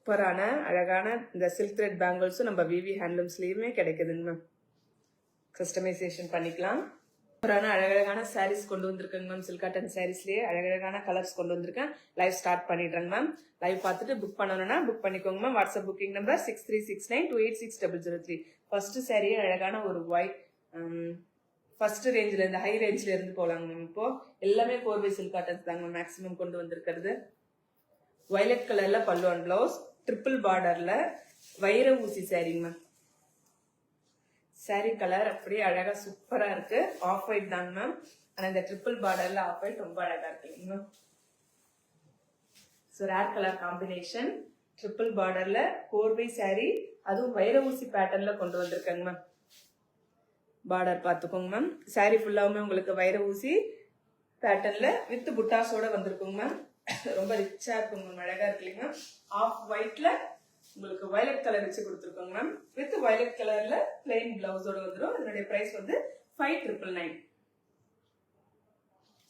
சூப்பரான அழகான இந்த சில்க் த்ரெட் பேங்கிள்ஸும் நம்ம விவி ஹேண்ட்லூம்ஸ்லயுமே கிடைக்குதுங்க மேம். கஸ்டமைசேஷன் பண்ணிக்கலாம். சூப்பரான அழகழகான சாரீஸ் கொண்டு வந்திருக்கேங்க மேம். சில்க் காட்டன் சாரீஸ்லயே அழகழகான கலர்ஸ் கொண்டு வந்திருக்கேன். லைவ் ஸ்டார்ட் பண்ணிடுறேங்க மேம். லைவ் பார்த்துட்டு புக் பண்ணணும்னா புக் பண்ணிக்கோங்க ma'am. WhatsApp booking number 6369286003. First சாரியே அழகான ஒரு ஒயிட் ஃபர்ஸ்ட் ரேஞ்சில் இருந்து ஹை ரேஞ்சில் இருந்து போகலாங்க மேம். இப்போ எல்லாமே 4 சில்க் காட்டன்ஸ் தாங்க மேம் மேக்ஸிமம் கொண்டு வந்திருக்கிறது. வயலட் கலர்ல பல்லு அண்ட் பிளவுஸ், ட்ரிபிள் பார்டர்ல வைர ஊசி சாரிங்க மேம். சாரி கலர் அப்படியே அழகா சூப்பரா இருக்கு. ஆஃப் ஒயிட் தாங்க மேம். ஆனா இந்த ட்ரிபிள் பார்டர்ல ஆஃப் ஒயிட் ரொம்ப அழகா இருக்குங்க ma'am. So rare colour combination, triple பார்டர்ல 4 சாரி, அதுவும் வைர ஊசி பேட்டர்ன்ல கொண்டு வந்திருக்காங்க மேம். பார்டர் பார்த்துக்கோங்க மேம். சாரி ஃபுல்லாவுமே உங்களுக்கு வைர ஊசி பேட்டர்ன்ல வித் புட்டாஸோட வந்திருக்குங்க மேம். ரொம்ப ரிச்சா இருக்குங்க மேம். அழகா இருக்கு இல்லைங்க. ஆஃப் ஒயிட்ல உங்களுக்கு வயலட் கலர் வச்சு கொடுத்துருக்கோங்க மேம். வித் வயலட் கலர்ல பிளெயின் பிளவுஸோட வந்துடும். இதனுடைய பிரைஸ் வந்து 5999.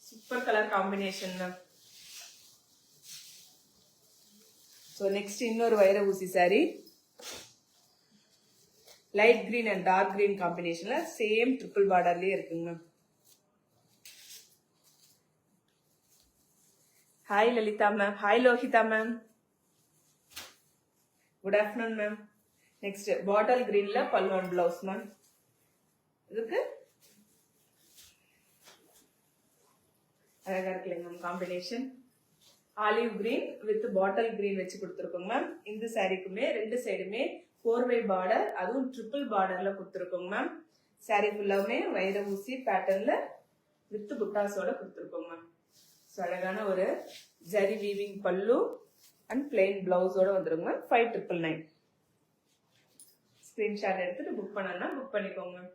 Super colour combination ma'am. So next இன்னொரு வைர ஊசி sari, light green and dark green காம்பினேஷன்ல சேம் ட்ரிபிள் பார்டர்லயே இருக்குங்க ma'am. Hi Lalitha ma'am. Hi Lohitha ma'am. Good afternoon ma'am. Next bottle கிரீன்ல பல்லு அண்ட் பிளவுஸ் மேம். இதுக்கு அழகா இருக்கு ma'am combination. Olive green with bottle green வச்சு கொடுத்துருக்கோங்க மேம். இந்த சாரிக்குமே 2 சைடுமே 4 பார்டர், அதுவும் ட்ரிபிள் பார்டர்ல கொடுத்துருக்கோங்க மேம். சாரி ஃபுல்லாவுமே வைர ஊசி பேட்டர்ன்ல வித் புட்டாஸோட கொடுத்துருக்கோங்க மேம். ஸோ அழகான ஒரு ஜரி வீவிங் பல்லு அண்ட் பிளெயின் பிளவுஸோட வந்துருங்க மேம். 5999. ஸ்கிரீன்ஷாட் எடுத்துட்டு புக் பண்ணனா புக் பண்ணிக்கோங்க மேம்.